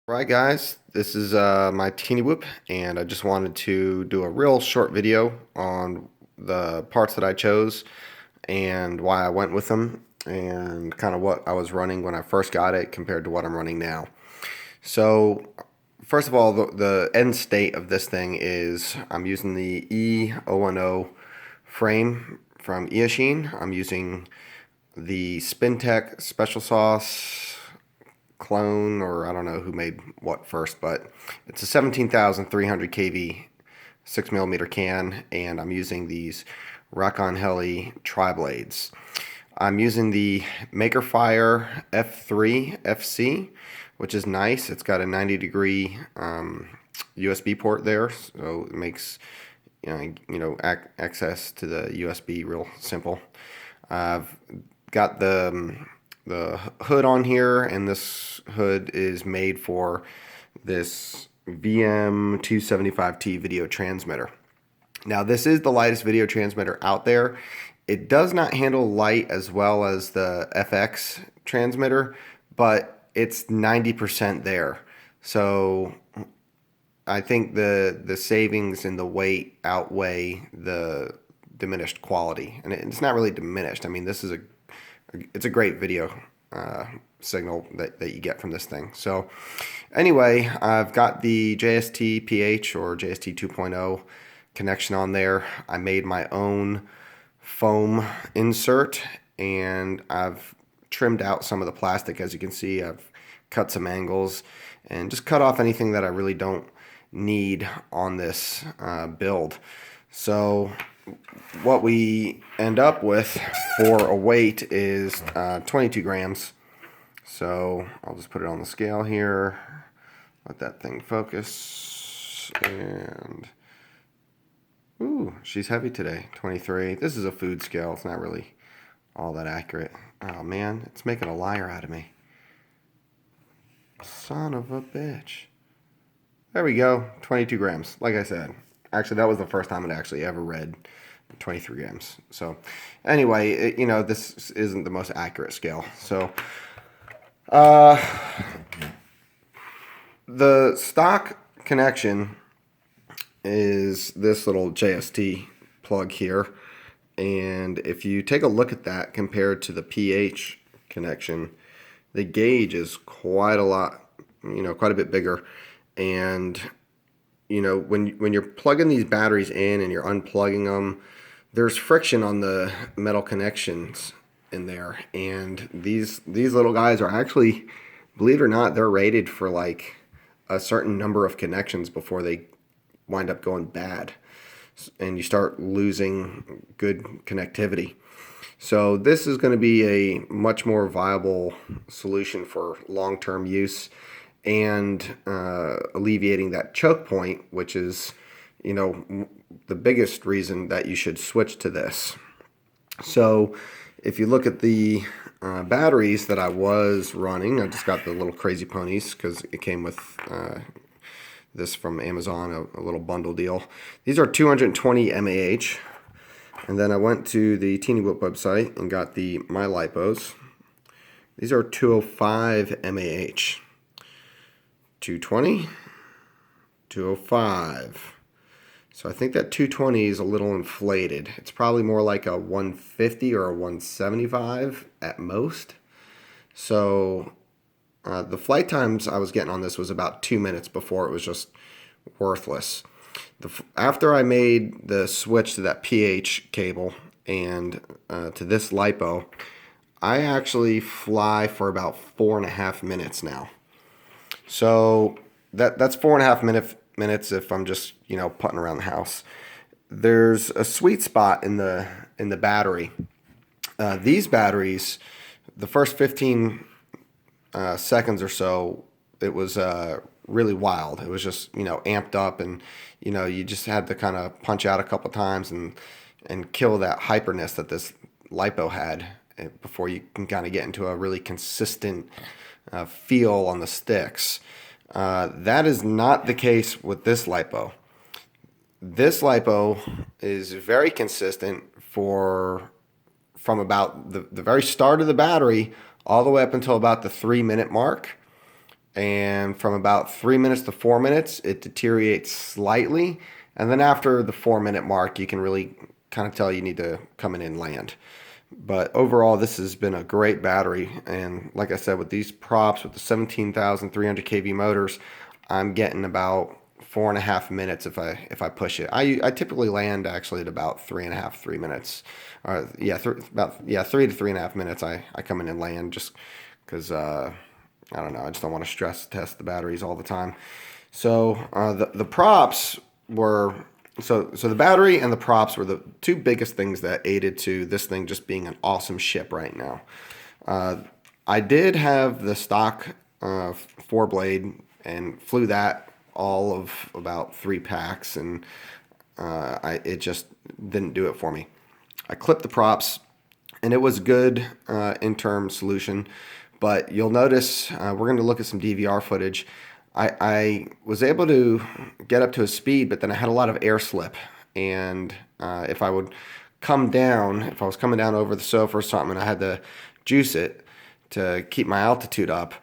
Right, guys, this is my teeny whoop, and I just wanted to do a real short video on the parts that I chose and why I went with them and kind of what I was running when I first got it compared to what I'm running now. So first of all, the end state of this thing is I'm using the E010 frame from Eachine. I'm using the SpinTech Special Sauce clone, or I don't know who made what first, but it's a 17,300 kV 6mm can, and I'm using these Rock-On Heli tri-blades. I'm using the Makerfire F3 FC, which is nice. It's got a 90-degree USB port there, so it makes access to the USB real simple. I've got the hood on here, and this hood is made for this VM275T video transmitter. Now, this is the lightest video transmitter out there. It does not handle light as well as the FX transmitter, but it's 90% there. So I think the savings in the weight outweigh the diminished quality, and it's not really diminished. I mean, it's a great video signal that you get from this thing. So anyway, I've got the JST PH or JST 2.0 connection on there. I made my own foam insert, and I've trimmed out some of the plastic. As you can see, I've cut some angles and just cut off anything that I really don't need on this build. So what we end up with for a weight is 22 grams. So I'll just put it on the scale here, let that thing focus, and ooh, she's heavy today, 23. This is a food scale. It's not really all that accurate. Oh man, it's making a liar out of me. Son of a bitch. There we go, 22 grams. Like I said, actually that was the first time it actually ever read 23 grams. So anyway, this isn't the most accurate scale. So the stock connection is this little JST plug here, and if you take a look at that compared to the PH connection, the gauge is quite a bit bigger. And when you're plugging these batteries in and you're unplugging them, there's friction on the metal connections in there, and these little guys are actually, believe it or not, they're rated for like a certain number of connections before they wind up going bad and you start losing good connectivity. So this is going to be a much more viable solution for long-term use and alleviating that choke point, which is the biggest reason that you should switch to this. So if you look at the batteries that I was running, I just got the little Crazy Ponies because it came with this from Amazon, a little bundle deal. These are 220 mAh. And then I went to the Teeny Whoop website and got the My Lipos. These are 205 mAh. 220, 205. So I think that 220 is a little inflated. It's probably more like a 150 or a 175 at most. So the flight times I was getting on this was about 2 minutes before it was just worthless. After I made the switch to that PH cable and to this LiPo, I actually fly for about 4.5 minutes now. So that's 4.5 minutes if I'm just putting around the house. There's a sweet spot in the battery. These batteries, the first 15 seconds or so, it was really wild. It was just amped up, and you just had to kind of punch out a couple times and kill that hyperness that this LiPo had before you can kind of get into a really consistent feel on the sticks. That is not the case with this LiPo. This LiPo is very consistent from about the very start of the battery all the way up until about the 3-minute mark. and from about 3 minutes to 4 minutes, it deteriorates slightly. And then after the 4 minute mark, you can really kind of tell you need to come in and land. But overall, this has been a great battery. And like I said, with these props, with the 17,300 kV motors, I'm getting about 4.5 minutes if I push it. I typically land actually at about 3.5 3 minutes. Yeah, about 3 to 3.5 minutes. I come in and land just because I don't know. I just don't want to stress test the batteries all the time. So the props were so the battery and the props were the two biggest things that aided to this thing just being an awesome ship right now. I did have the stock 4-blade and flew that all of about 3 packs, and it just didn't do it for me. I clipped the props, and it was good interim solution, but you'll notice we're going to look at some DVR footage. I was able to get up to a speed, but then I had a lot of air slip, and if I was coming down over the sofa or something, and I had to juice it to keep my altitude up,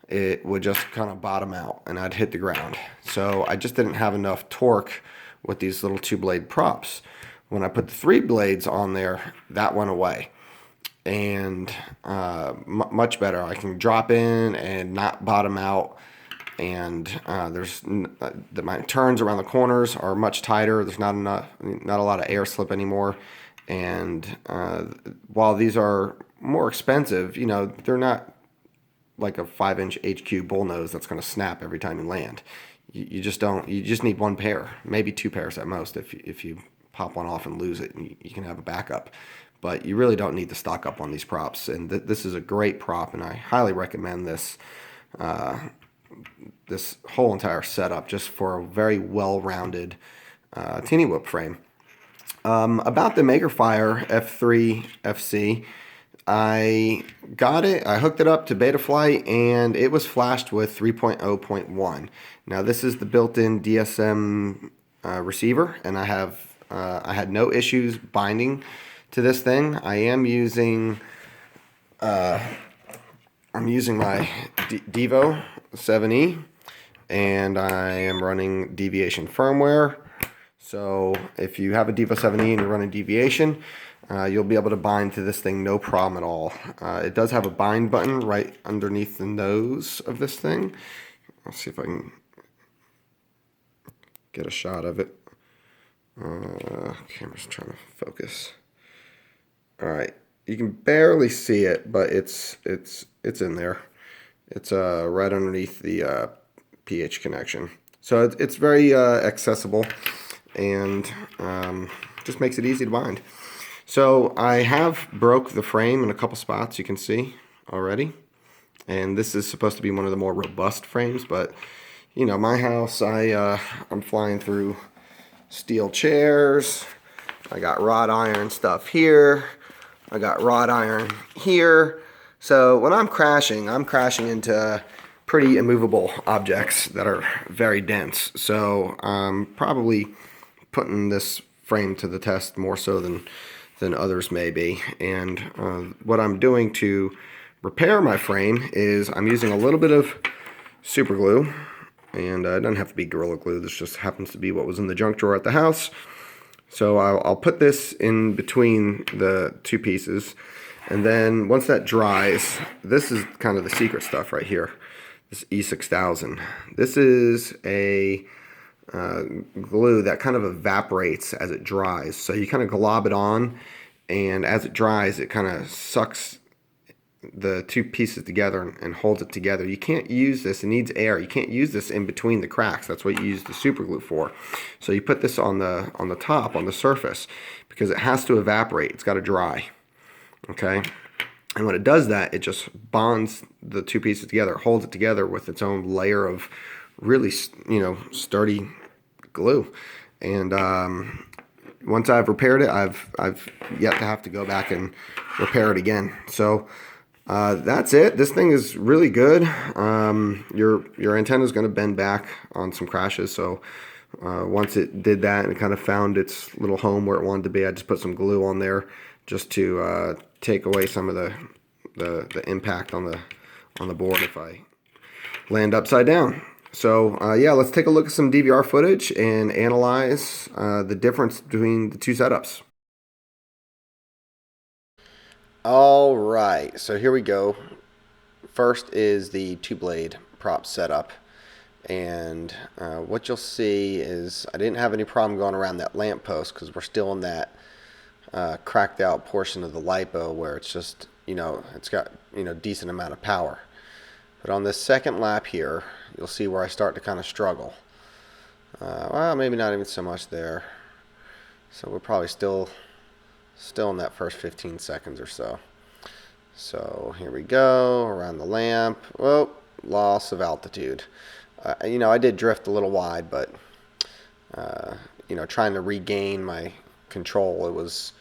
it would just kind of bottom out and I'd hit the ground. So I just didn't have enough torque with these little 2-blade props. When I put the 3 blades on there, that went away, and much better. I can drop in and not bottom out, and my turns around the corners are much tighter. There's not a lot of air slip anymore. And while these are more expensive, they're not like a 5-inch HQ bullnose that's going to snap every time you land. You just don't. You just need one pair, maybe 2 pairs at most. If you pop one off and lose it, you can have a backup. But you really don't need to stock up on these props. And this is a great prop, and I highly recommend this. This whole entire setup just for a very well-rounded teeny whoop frame. About the Makerfire F3 FC, I got it. I hooked it up to Betaflight, and it was flashed with 3.0.1. Now this is the built-in DSM receiver, and I had no issues binding to this thing. I am using I'm using my Devo 7E, and I am running Deviation firmware. So if you have a Devo 7E and you're running Deviation, you'll be able to bind to this thing no problem at all. It does have a bind button right underneath the nose of this thing. Let's see if I can get a shot of it. Camera's trying to focus. All right, you can barely see it, but it's in there. It's right underneath the pH connection. So it's very accessible, and just makes it easy to bind. So I have broke the frame in a couple spots, you can see already. And this is supposed to be one of the more robust frames, but my house, I'm flying through steel chairs. I got wrought iron stuff here. I got wrought iron here. So when I'm crashing into pretty immovable objects that are very dense. So I'm probably putting this frame to the test more so than others may be. And what I'm doing to repair my frame is I'm using a little bit of super glue, and it doesn't have to be Gorilla Glue. This just happens to be what was in the junk drawer at the house. So I'll put this in between the 2 pieces, and then once that dries, this is kind of the secret stuff right here, this E6000. This is a glue that kind of evaporates as it dries. So you kind of glob it on, and as it dries, it kind of sucks the 2 pieces together and holds it together. You can't use this, it needs air. You can't use this in between the cracks. That's what you use the super glue for. So you put this on the top, on the surface, because it has to evaporate. It's got to dry. Okay? And when it does that, it just bonds the 2 pieces together, holds it together with its own layer of really, sturdy glue. And once I've repaired it, I've yet to have to go back and repair it again. So that's it. This thing is really good. Your antenna is going to bend back on some crashes. So once it did that and it kind of found its little home where it wanted to be, I just put some glue on there just to take away some of the impact on the board if I land upside down. So yeah, let's take a look at some DVR footage and analyze the difference between the two setups. All right, so here we go. First is the two-blade prop setup. And what you'll see is I didn't have any problem going around that lamp post because we're still in that cracked out portion of the lipo where it's just, it's got, decent amount of power. But on this second lap here, you'll see where I start to kind of struggle. Well, maybe not even so much there. So we're probably still in that first 15 seconds or so. So here we go, around the lamp. Whoa, loss of altitude. I did drift a little wide, but, trying to regain my control, it was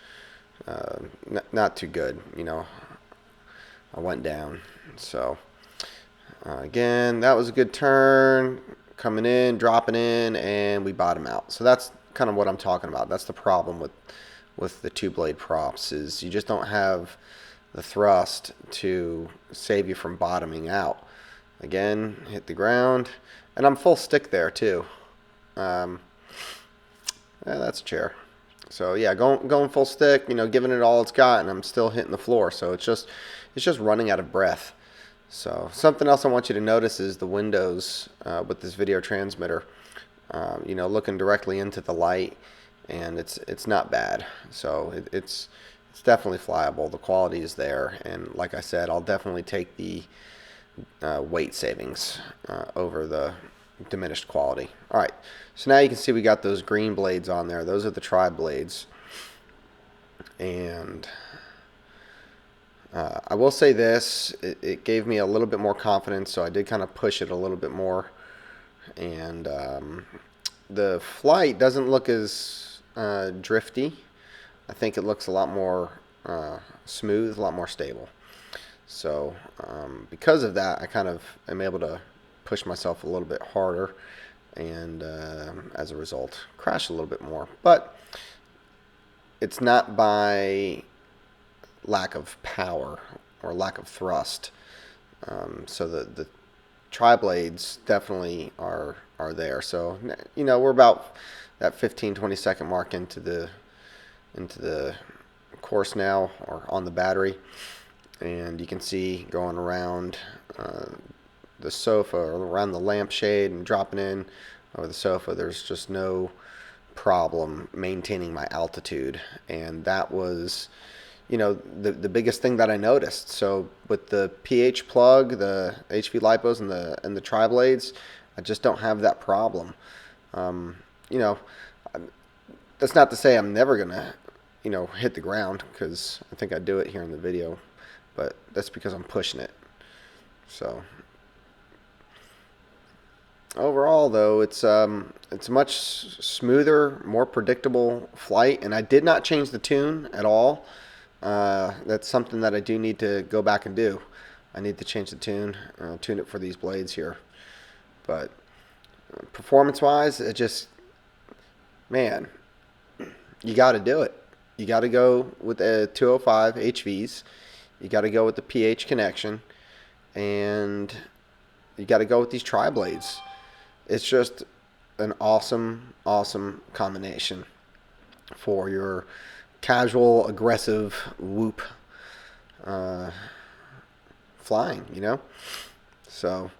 not too good. I went down. So, again, that was a good turn, coming in, dropping in, and we bottom out. So that's kind of what I'm talking about. That's the problem with the two-blade props, is you just don't have the thrust to save you from bottoming out. Again, hit the ground, and I'm full stick there too. Yeah, that's a chair. So yeah, going full stick, giving it all it's got, and I'm still hitting the floor. So it's just running out of breath. So something else I want you to notice is the windows with this video transmitter. Looking directly into the light, and it's not bad. So it's definitely flyable. The quality is there, and like I said, I'll definitely take the weight savings over the diminished quality. All right, so now you can see we got those green blades on there. Those are the tri blades, and I will say this, it gave me a little bit more confidence, so I did kind of push it a little bit more, and the flight doesn't look as drifty. I think it looks a lot more smooth, a lot more stable. So because of that, I kind of am able to push myself a little bit harder, and as a result, crash a little bit more. But it's not by lack of power or lack of thrust. So the tri-blades definitely are there. So we're about that 15-20 second mark into the course now, or on the battery. And you can see going around the sofa, or around the lampshade, and dropping in over the sofa, there's just no problem maintaining my altitude. And that was, the biggest thing that I noticed. So with the PH plug, the HV lipos, and the tri-blades, I just don't have that problem. That's not to say I'm never gonna, hit the ground, because I think I do it here in the video. But that's because I'm pushing it. So overall, though, it's a much smoother, more predictable flight, and I did not change the tune at all. That's something that I do need to go back and do. I need to change the tune it for these blades here. But performance-wise, it just, man, you got to do it. You got to go with the 205 HVs. You got to go with the PH connection, and you got to go with these tri-blades. It's just an awesome, awesome combination for your casual, aggressive whoop flying, So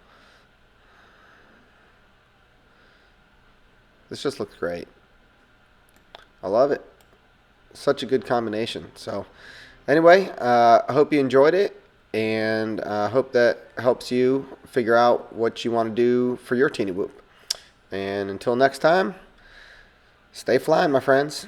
this just looks great. I love it. Such a good combination. So anyway, I hope you enjoyed it, and I hope that helps you figure out what you want to do for your teeny whoop. And until next time, stay flying, my friends.